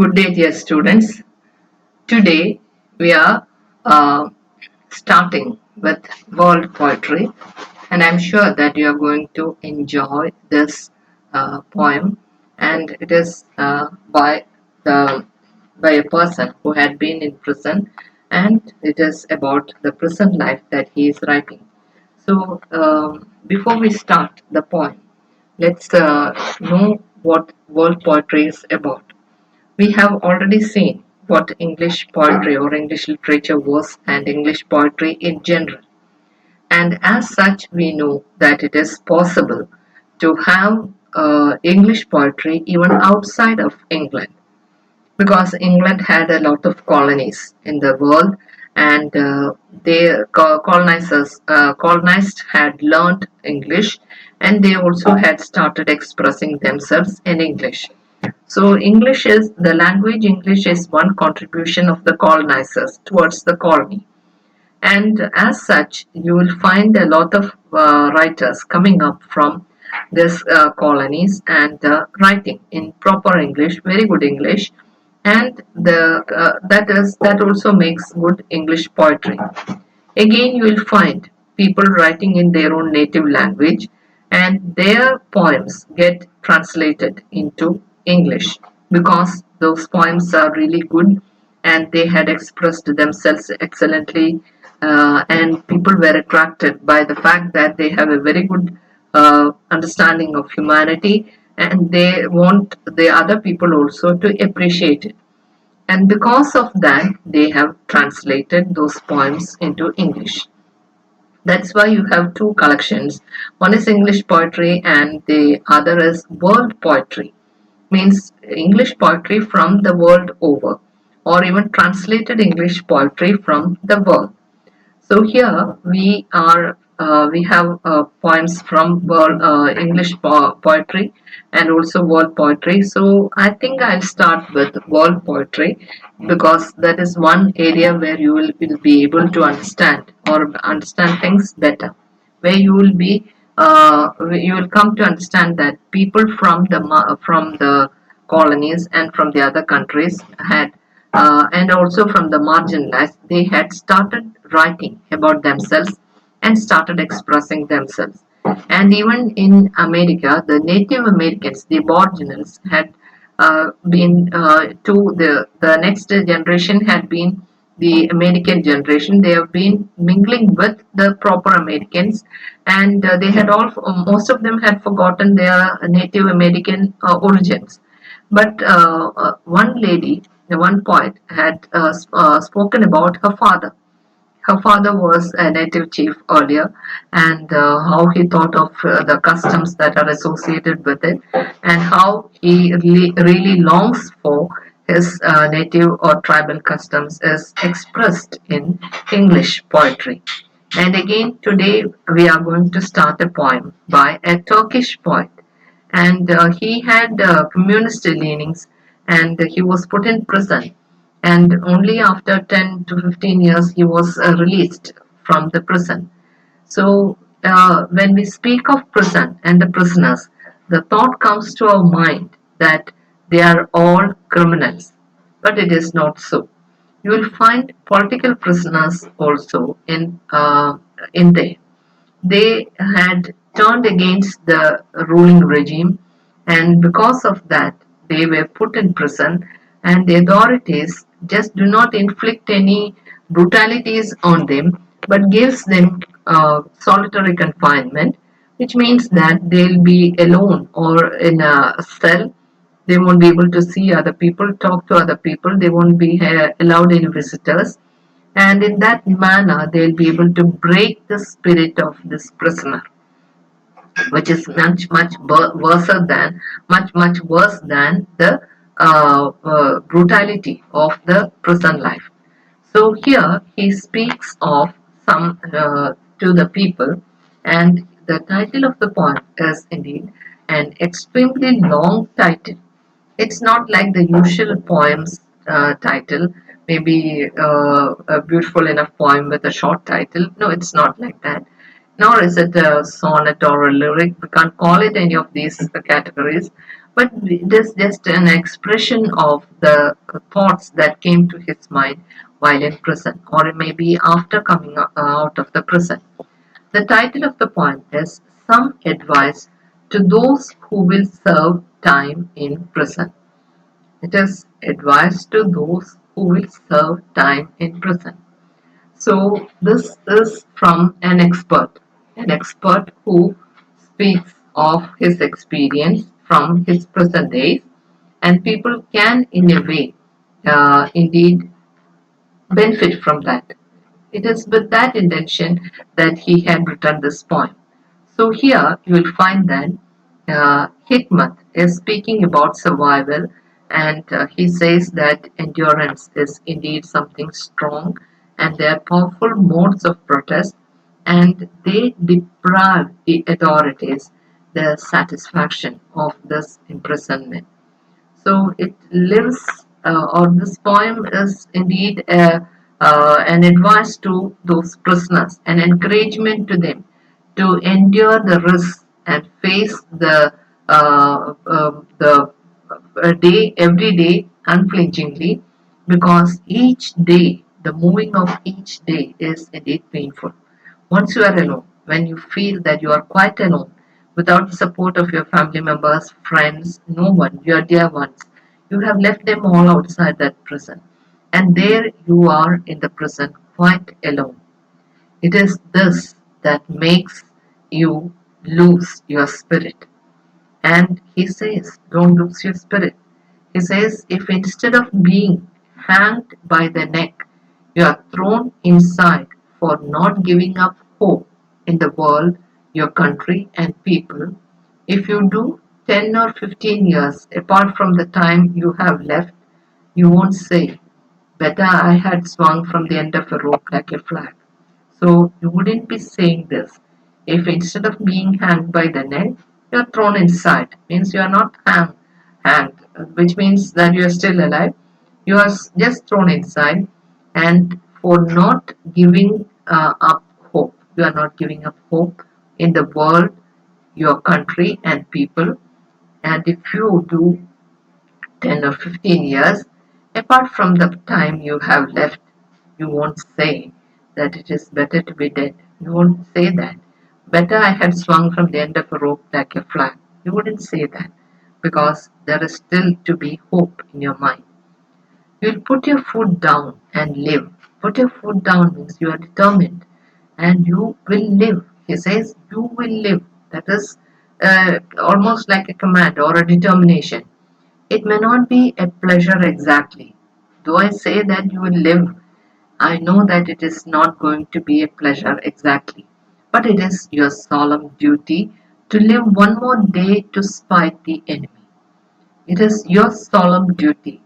Good day, dear students. Today we are starting with world poetry, and I'm sure that you are going to enjoy this poem. And it is the by a person who had been in prison, and it is about the prison life that he is writing. So, before we start the poem, let's know what world poetry is about. We have already seen what English poetry or English literature was and English poetry in general. And as such, we know that it is possible to have English poetry even outside of England because England had a lot of colonies in the world, and colonized had learned English, and they also had started expressing themselves in English. So English is one contribution of the colonizers towards the colony. And as such, you will find a lot of writers coming up from these colonies and writing in proper English, very good English, and that also makes good English poetry. Again, you will find people writing in their own native language, and their poems get translated into English because those poems are really good and they had expressed themselves excellently, and people were attracted by the fact that they have a very good understanding of humanity, and they want the other people also to appreciate it, and because of that they have translated those poems into English. That's why you have two collections. One is English poetry and the other is world poetry. Means English poetry from the world over, or even translated English poetry from the world. So here we have poems from world English poetry and also world poetry. So I think I'll start with world poetry because that is one area where will be able to understand things better. Where you will come to understand that people from the colonies and from the other countries had and also from the marginalized, they had started writing about themselves and started expressing themselves. And even in America, the Native Americans, the Aboriginals, had been to the next generation had been the American generation. They have been mingling with the proper Americans, and they had all most of them had forgotten their Native American origins. But one lady, one poet, had spoken about her father. Her father was a native chief earlier, and how he thought of the customs that are associated with it, and how he really longs for his native or tribal customs is expressed in English poetry. And again, today we are going to start a poem by a Turkish poet, and he had communist leanings, and he was put in prison, and only after 10 to 15 years he was released from the prison. So when we speak of prison and the prisoners, the thought comes to our mind that they are all criminals, but it is not so. You will find political prisoners also in there. They had turned against the ruling regime, and because of that they were put in prison, and the authorities just do not inflict any brutalities on them but gives them solitary confinement, which means that they'll be alone or in a cell. They won't be able to see other people, talk to other people. They won't be allowed any visitors. And in that manner, they'll be able to break the spirit of this prisoner, which is much worse than the brutality of the prison life. So here he speaks of some to the people, and the title of the poem is indeed an extremely long title. It's not like the usual poems title, maybe a beautiful enough poem with a short title. No, it's not like that. Nor is it a sonnet or a lyric. We can't call it any of these categories. But it is just an expression of the thoughts that came to his mind while in prison, or maybe after coming out of the prison. The title of the poem is Some Advice to Those Who Will Serve Time in Prison. It is advice to those who will serve time in prison. So this is from an expert who speaks of his experience from his prison days, and people can, in a way, indeed benefit from that. It is with that intention that he had written this poem. So here you will find that Hikmat is speaking about survival, and he says that endurance is indeed something strong, and they are powerful modes of protest, and they deprive the authorities the satisfaction of this imprisonment. So it lives, or this poem is indeed an advice to those prisoners, an encouragement to them to endure the risks and face the day every day unflinchingly, because each day, the moving of each day is indeed painful. Once you are alone, when you feel that you are quite alone, without the support of your family members, friends, no one, your dear ones, you have left them all outside that prison. And there you are in the prison quite alone. It is this that makes you lose your spirit. And he says, don't lose your spirit. He says, if instead of being hanged by the neck, you are thrown inside for not giving up hope in the world, your country, and people, if you do 10 or 15 years apart from the time you have left, you won't say, better I had swung from the end of a rope like a flag. So you wouldn't be saying this if instead of being hanged by the neck, you're thrown inside. Means you are not hanged, which means that you are still alive. You are just thrown inside, and for not giving up hope. You are not giving up hope in the world, your country, and people. And if you do 10 or 15 years, apart from the time you have left, you won't say that it is better to be dead. You won't say that. Better I had swung from the end of a rope like a flag. You wouldn't say that because there is still to be hope in your mind. You'll put your foot down and live. Put your foot down means you are determined and you will live. He says, you will live. That is almost like a command or a determination. It may not be a pleasure exactly. Though I say that you will live, I know that it is not going to be a pleasure exactly. But it is your solemn duty to live one more day to spite the enemy. It is your solemn duty.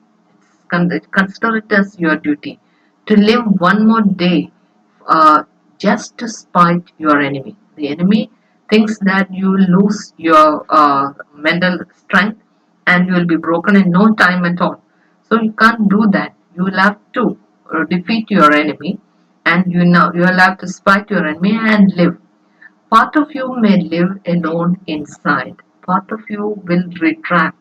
Consider it as your duty to live one more day just to spite your enemy. The enemy thinks that you will lose your mental strength and you will be broken in no time at all. So you can't do that. You will have to defeat your enemy, and you will have to spite your enemy and live. Part of you may live alone inside. Part of you will retract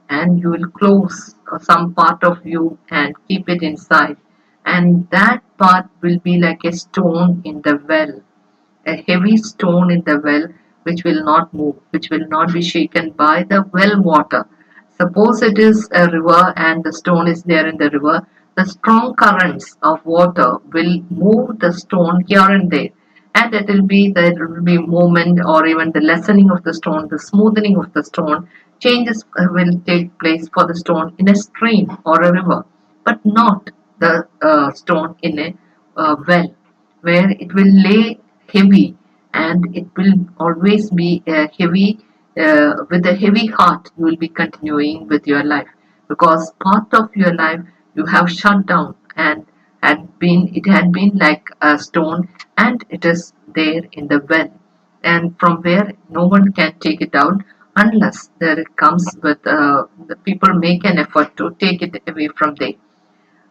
and you will close some part of you and keep it inside. And that part will be like a stone in the well, a heavy stone in the well which will not move, which will not be shaken by the well water. Suppose it is a river and the stone is there in the river, the strong currents of water will move the stone here and there. And there will be movement or even the lessening of the stone, the smoothening of the stone. Changes will take place for the stone in a stream or a river, but not the stone in a well where it will lay heavy and it will always be heavy with a heavy heart you will be continuing with your life because part of your life you have shut down and had been like a stone and it is there in the well and from where no one can take it out unless there it comes with the people make an effort to take it away from there,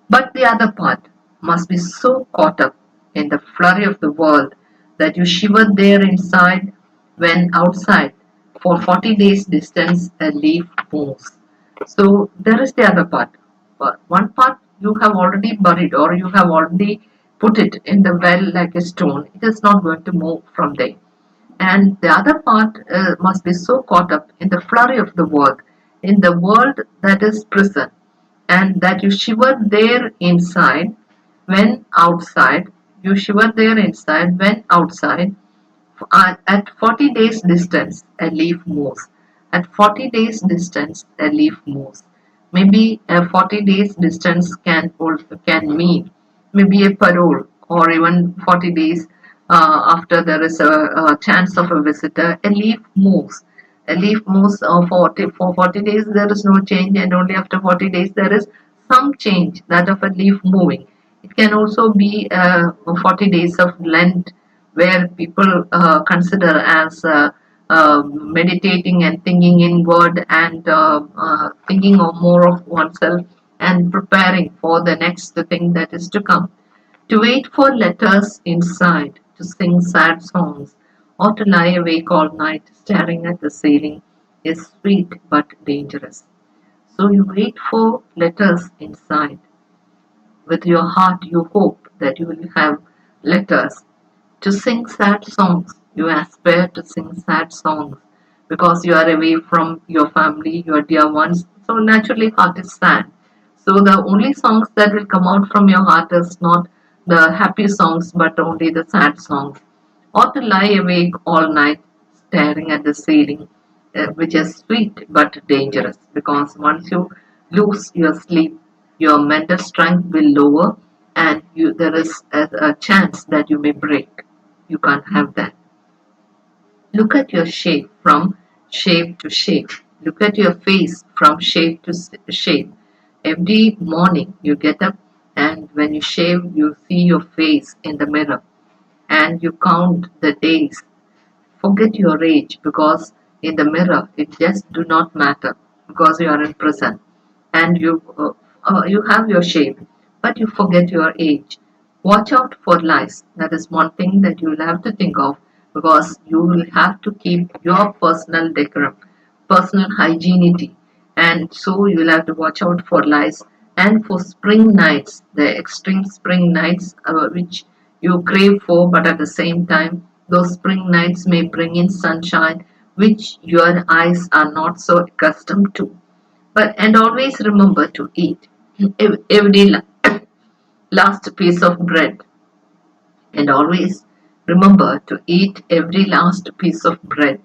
but the other part must be so caught up in the flurry of the world that you shiver there inside when outside for 40 days distance a leaf moves. So there is the other part. But one part you have already buried or you have already put it in the well like a stone. It is not going to move from there. And the other part must be so caught up in the flurry of the world, in the world that is prison, and that you shiver there inside when outside. You shiver there inside when outside at 40 days distance, a leaf moves. At 40 days distance, a leaf moves. Maybe a 40 days distance can mean maybe a parole or even 40 days after there is a chance of a visitor. A leaf moves. A leaf moves for 40 days there is no change, and only after 40 days there is some change, that of a leaf moving. It can also be 40 days of Lent where people consider as meditating and thinking inward and thinking of more of oneself and preparing for the next thing that is to come. To wait for letters inside, to sing sad songs, or to lie awake all night staring at the ceiling is sweet but dangerous. So you wait for letters inside. With your heart, you hope that you will have letters to sing sad songs. You aspire to sing sad songs because you are away from your family, your dear ones. So naturally, heart is sad. So the only songs that will come out from your heart is not the happy songs, but only the sad songs. Or to lie awake all night staring at the ceiling, which is sweet but dangerous because once you lose your sleep, your mental strength will lower and there is a chance that you may break. You can't have that. Look at your shape from shape to shape. Look at your face from shape to shape. Every morning you get up and when you shave, you see your face in the mirror and you count the days. Forget your age because in the mirror it just do not matter because you are in prison and you have your shape but you forget your age. Watch out for lies. That is one thing that you will have to think of because you will have to keep your personal decorum, personal hygienity, and so you will have to watch out for lies and for spring nights, the extreme spring nights which you crave for, but at the same time, those spring nights may bring in sunshine which your eyes are not so accustomed to. But and always remember to eat every last piece of bread, and always remember to eat every last piece of bread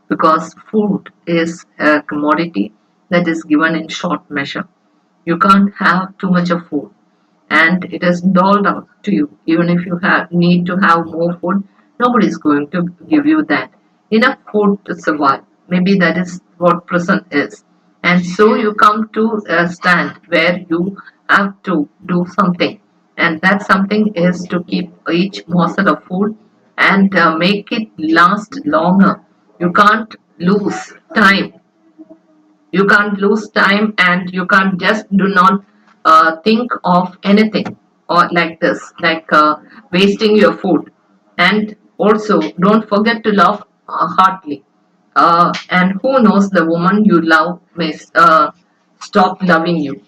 because food is a commodity that is given in short measure. You can't have too much of food and it is doled out to you. Even if you need to have more food, nobody is going to give you that. Enough food to survive. Maybe that is what prison is. And so you come to a stand where you have to do something. And that something is to keep each morsel of food and make it last longer. You can't lose time, you can't lose time and you can't just do not think of anything or like this like wasting your food. And also don't forget to love heartily, and who knows, the woman you love may stop loving you.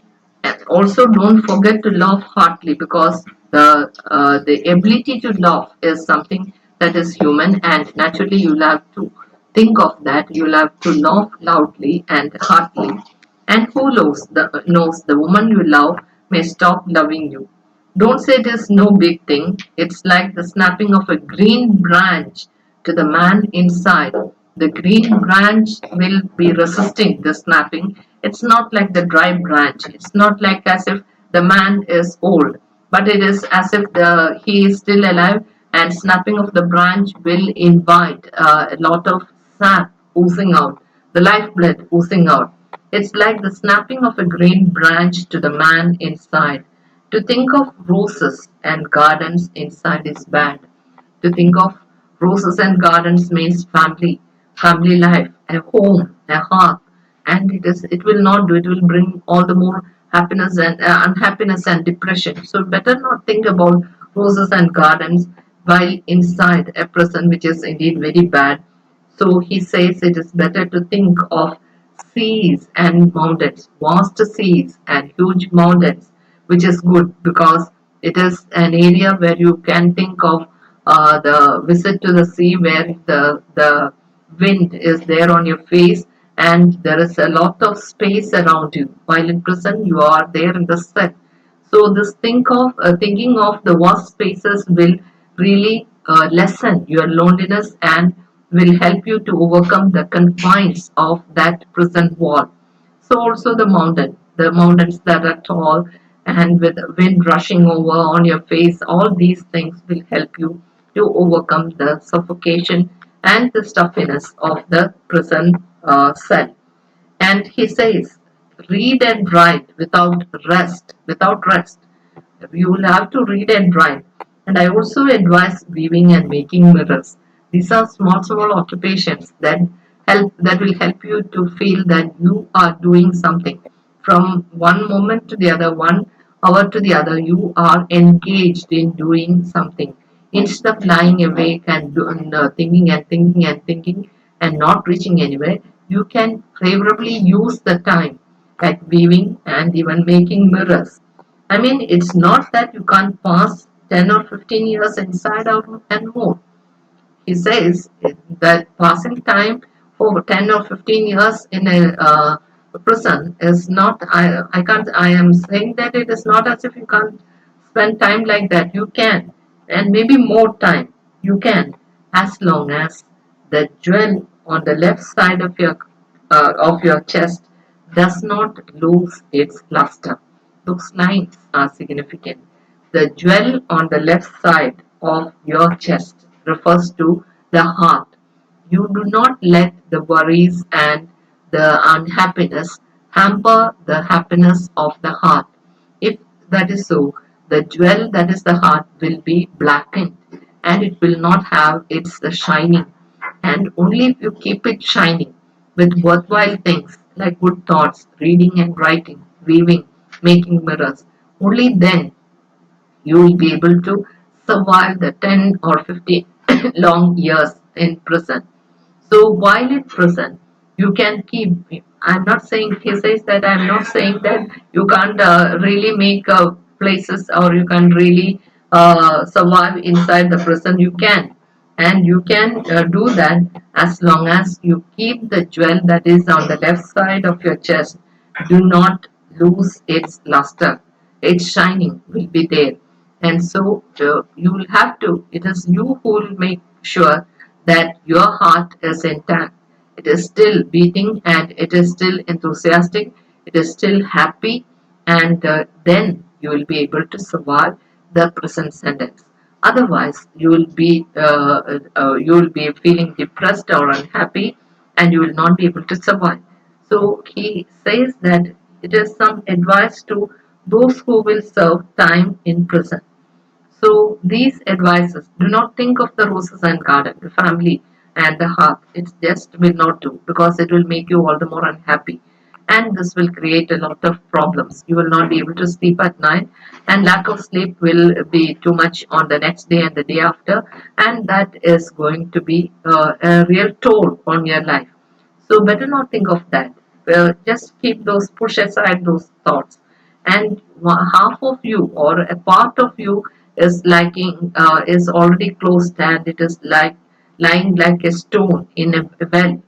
And also don't forget to love heartily because the ability to love is something that is human and naturally you'll have to think of that. You'll have to laugh loudly and heartily. And who knows the woman you love may stop loving you. Don't say it is no big thing. It's like the snapping of a green branch to the man inside. The green branch will be resisting the snapping. It's not like the dry branch. It's not like as if the man is old, but it is as if he is still alive and snapping of the branch will invite a lot of sap oozing out, the lifeblood oozing out. It's like the snapping of a green branch to the man inside. To think of roses and gardens inside is bad. To think of roses and gardens means family, family life, a home, a hearth, and it will not do. It will bring all the more happiness and unhappiness and depression. So better not think about roses and gardens while inside a prison, which is indeed very bad. So he says it is better to think of seas and mountains, vast seas and huge mountains, which is good because it is an area where you can think of the visit to the sea where the wind is there on your face and there is a lot of space around you. While in prison, you are there in the set. So this thinking of the vast spaces will really lessen your loneliness and will help you to overcome the confines of that prison wall. So also the mountains that are tall and with wind rushing over on your face, all these things will help you to overcome the suffocation and the stuffiness of the prison cell. And he says, read and write without rest. You will have to read and write. And I also advise weaving and making mirrors. These are small occupations that will help you to feel that you are doing something. From one moment to the other, 1 hour to the other, you are engaged in doing something. Instead of lying awake and thinking and thinking and thinking and not reaching anywhere, you can favorably use the time like weaving and even making mirrors. I mean, it's not that you can't pass 10 or 15 years inside out and more. He says that passing time for 10 or 15 years in a prison is not, I can't, I am saying that it is not as if you can't spend time like that. You can, and maybe more time. You can, as long as the jewel on the left side of your chest does not lose its luster. Those lines are significant. The jewel on the left side of your chest refers to the heart. You do not let the worries and the unhappiness hamper the happiness of the heart. If that is so, the jewel that is the heart will be blackened and it will not have its shining. And only if you keep it shining with worthwhile things like good thoughts, reading and writing, weaving, making mirrors, only then you will be able to survive the 10 or 50 long years in prison. So while in prison, you can keep. I'm not saying he says that I'm not saying that you can't really make places or you can really survive inside the prison. You can, and you can do that as long as you keep the jewel that is on the left side of your chest. Do not lose its luster. Its shining will be there, and so you will have to. It is you who will make sure that your heart is intact. It is still beating and it is still enthusiastic. It is still happy, and then you will be able to survive the prison sentence. Otherwise, you will be feeling depressed or unhappy, and you will not be able to survive. So he says that it is some advice to those who will serve time in prison. So these advices, do not think of the roses and garden, the family and the hearth. It just will not do because it will make you all the more unhappy. And this will create a lot of problems. You will not be able to sleep at night, and lack of sleep will be too much on the next day and the day after, and that is going to be a real toll on your life. So better not think of that. Just keep push aside those thoughts. And half of you or a part of you is already closed and it is like lying like a stone in a well,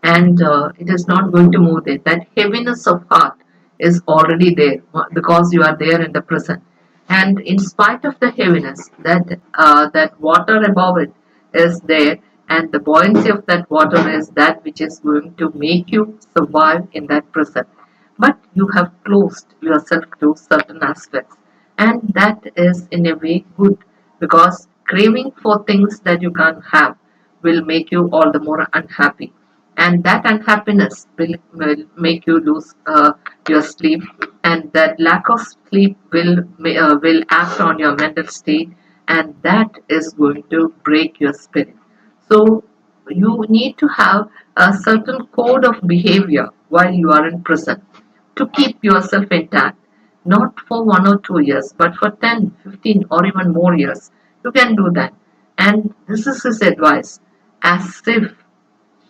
and it is not going to move there. That heaviness of heart is already there because you are there in the prison. And in spite of the heaviness, that water above it is there, and the buoyancy of that water is that which is going to make you survive in that prison. But you have closed yourself to certain aspects, and that is in a way good because craving for things that you can't have will make you all the more unhappy, and that unhappiness will make you lose your sleep, and that lack of sleep will act on your mental state, and that is going to break your spirit. So you need to have a certain code of behavior while you are in prison to keep yourself intact, not for 1 or 2 years, but for 10, 15, or even more years. You can do that. And this is his advice, as if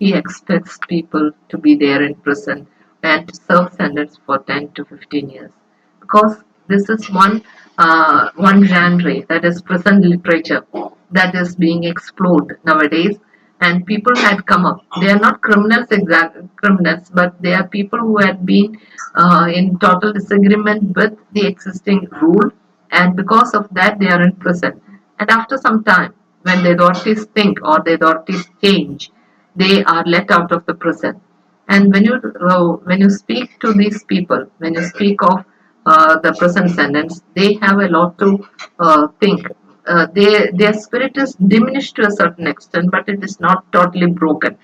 he expects people to be there in prison and to serve sentence for 10 to 15 years. Because this is one genre, that is prison literature, that is being explored nowadays, and people had come up. They are not criminals, exact criminals, but they are people who had been in total disagreement with the existing rule, and because of that they are in prison. And after some time, when the authorities think or the authorities change, they are let out of the prison. And when you speak to these people, when you speak of the prison sentence, they have a lot to think. Their spirit is diminished to a certain extent, but it is not totally broken.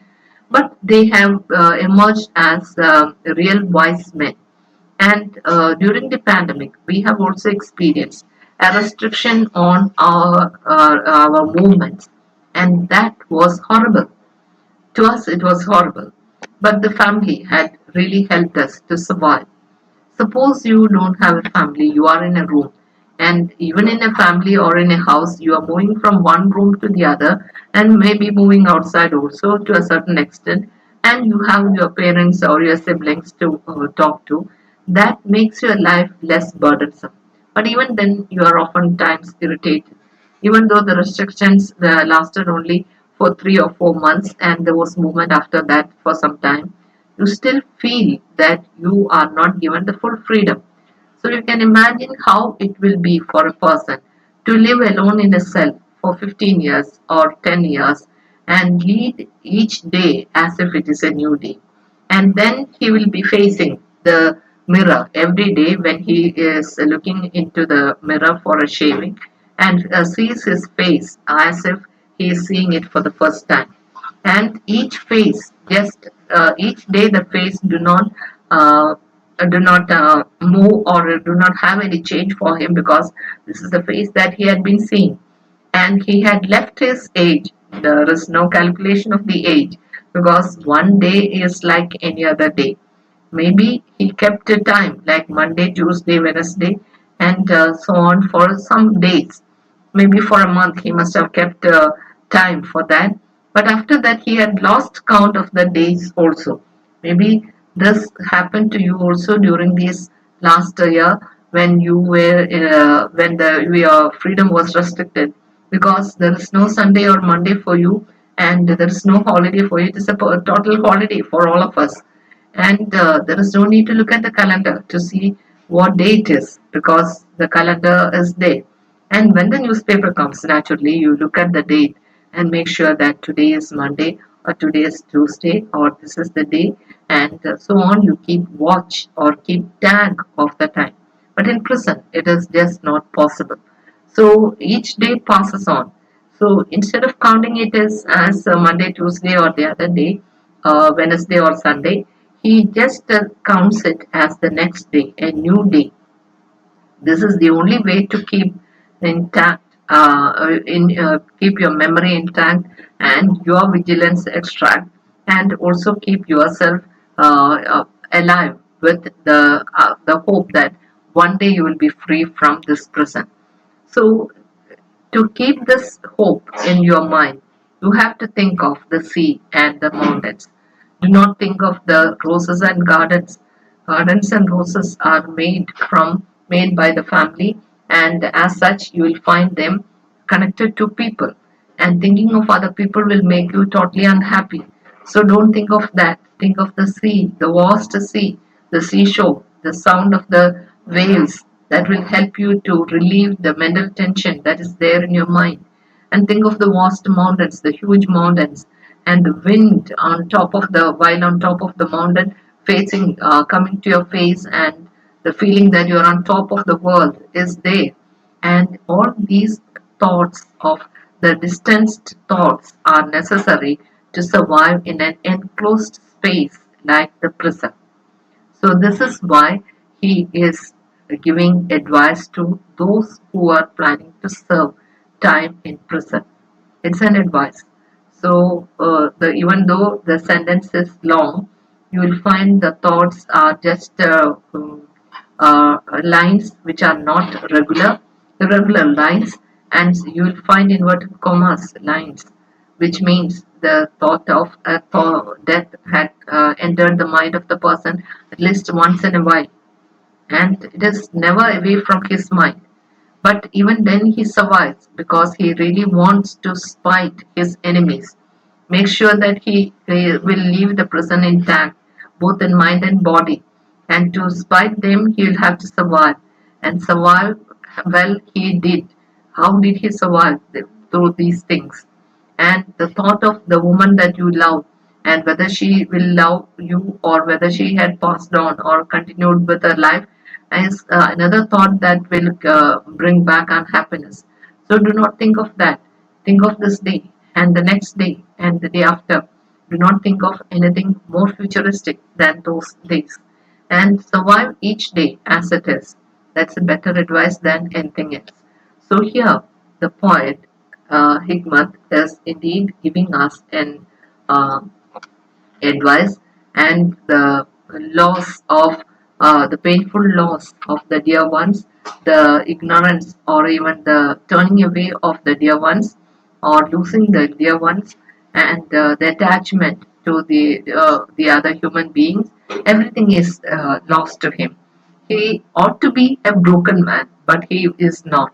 But they have emerged as real wise men. And during the pandemic, we have also experienced a restriction on our movements, and that was horrible. To us, it was horrible, but the family had really helped us to survive. Suppose you don't have a family, you are in a room, and even in a family or in a house, you are moving from one room to the other, and maybe moving outside also to a certain extent, and you have your parents or your siblings to talk to. That makes your life less burdensome. But even then, you are oftentimes irritated. Even though the restrictions lasted only for 3 or 4 months, and there was movement after that for some time, you still feel that you are not given the full freedom. So you can imagine how it will be for a person to live alone in a cell for 15 years or 10 years and lead each day as if it is a new day. And then he will be facing the mirror every day when he is looking into the mirror for a shaving, and sees his face as if he is seeing it for the first time. And each day the face uh, do not move or do not have any change for him, because this is the face that he had been seeing, and he had left his age. There is no calculation of the age, because one day is like any other day. Maybe he kept a time like Monday, Tuesday, Wednesday, and so on for some days. Maybe for a month he must have kept time for that. But after that, he had lost count of the days also. Maybe this happened to you also during this last year, when you were when your freedom was restricted, because there is no Sunday or Monday for you, and there is no holiday for you. It is a total holiday for all of us, and there is no need to look at the calendar to see what day it is, because the calendar is there. And when the newspaper comes, naturally you look at the date and make sure that today is Monday or today is Tuesday or this is the day, and so on. You keep watch or keep tag of the time. But in prison, it is just not possible. So each day passes on. So instead of counting it as Monday, Tuesday, or the other day, Wednesday or Sunday, he just counts it as the next day, a new day. This is the only way to keep intact, keep your memory intact and your vigilance extract, and also keep yourself alive with the hope that one day you will be free from this prison. So to keep this hope in your mind, you have to think of the sea and the mountains. Do not think of the roses and gardens. Gardens and roses are made by the family, and as such you will find them connected to people. And thinking of other people will make you totally unhappy. So don't think of that. Think of the sea, the vast sea, the seashore, the sound of the waves, that will help you to relieve the mental tension that is there in your mind. And think of the vast mountains, the huge mountains, and the wind on top of the while on top of the mountain, facing coming to your face, and the feeling that you're on top of the world is there. And all these thoughts of the distanced thoughts are necessary to survive in an enclosed space like the prison. So this is why he is giving advice to those who are planning to serve time in prison. It's an advice. So even though the sentence is long, you will find the thoughts are just lines which are not irregular lines, and you will find inverted commas lines. which means the thought of death had entered the mind of the person at least once in a while, and it is never away from his mind. But even then, he survives because he really wants to spite his enemies. Make sure that he will leave the prison intact, both in mind and body. And to spite them, he will have to survive. And survive, well, he did. How did he survive through these things? And the thought of the woman that you love, and whether she will love you or whether she had passed on or continued with her life, is another thought that will bring back unhappiness. So do not think of that. Think of this day and the next day and the day after. Do not think of anything more futuristic than those days, and survive each day as it is. That's a better advice than anything else. So here, the poet Hikmat is indeed giving us an uh, advice, and the loss of the painful loss of the dear ones, the ignorance or even the turning away of the dear ones, or losing the dear ones, and the attachment to the other human beings, everything is lost to him. He ought to be a broken man, but he is not,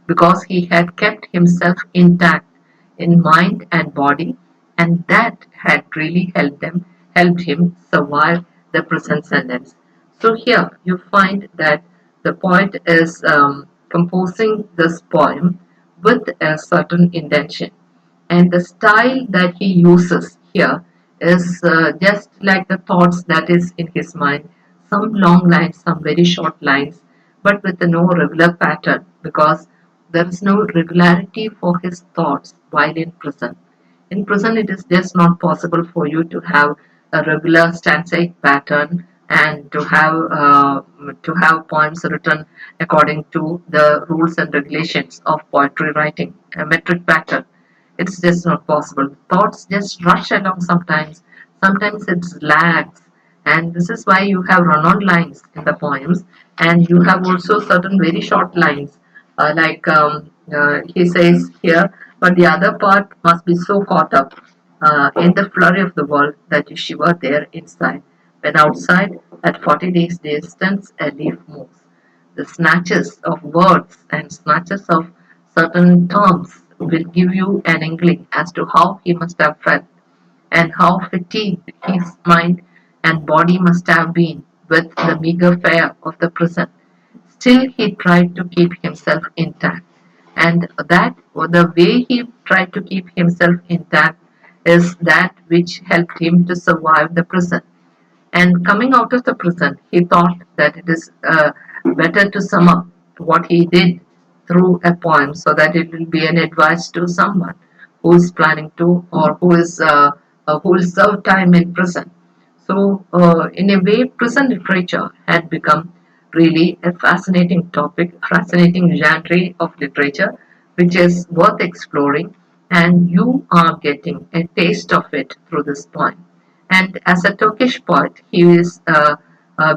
because he had kept himself intact in mind and body, and that had really helped him survive the prison sentence. So here you find that the poet is composing this poem with a certain intention, and the style that he uses here is just like the thoughts that is in his mind, some long lines, some very short lines, but with no regular pattern, because there is no regularity for his thoughts while in prison. In prison, it is just not possible for you to have a regular stanzaic pattern and to have poems written according to the rules and regulations of poetry writing, a metric pattern. It's just not possible. Thoughts just rush along sometimes. Sometimes it's lags. And this is why you have run on lines in the poems, and you have also certain very short lines. He says here, but the other part must be so caught up in the flurry of the world that you shiver there inside. When outside, at 40 days distance, a leaf moves. The snatches of words and snatches of certain terms will give you an inkling as to how he must have felt, and how fatigued his mind and body must have been with the meagre fare of the prison. Still, he tried to keep himself intact, and the way he tried to keep himself intact is that which helped him to survive the prison. And coming out of the prison, he thought that it is better to sum up what he did through a poem, so that it will be an advice to someone who is planning to, or who will serve time in prison. So, in a way, prison literature had become really a fascinating topic, fascinating genre of literature, which is worth exploring, and you are getting a taste of it through this poem. And as a Turkish poet, he is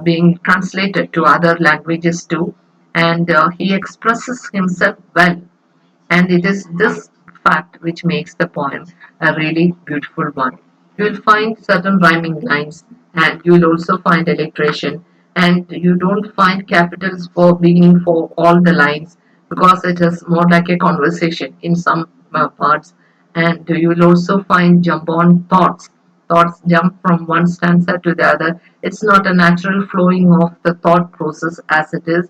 being translated to other languages too, and he expresses himself well, and it is this fact which makes the poem a really beautiful one. You will find certain rhyming lines, and you will also find alliteration, and you don't find capitals for beginning for all the lines, because it is more like a conversation in some parts, and you will also find jump on thoughts. Thoughts jump from one stanza to the other. It's not a natural flowing of the thought process as it is.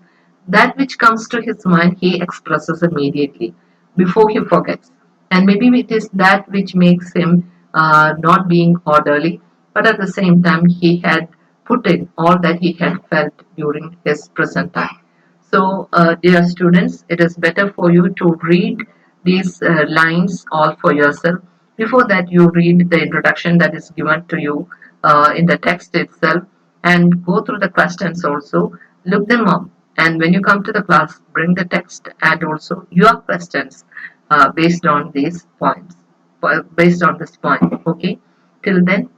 That which comes to his mind, he expresses immediately before he forgets. And maybe it is that which makes him not being orderly, but at the same time, he had put in all that he had felt during his present time. So, dear students, it is better for you to read these lines all for yourself. Before that, you read the introduction that is given to you in the text itself, and go through the questions also, look them up. And when you come to the class, bring the text and also your questions based on these points, based on this point. Okay. Till then,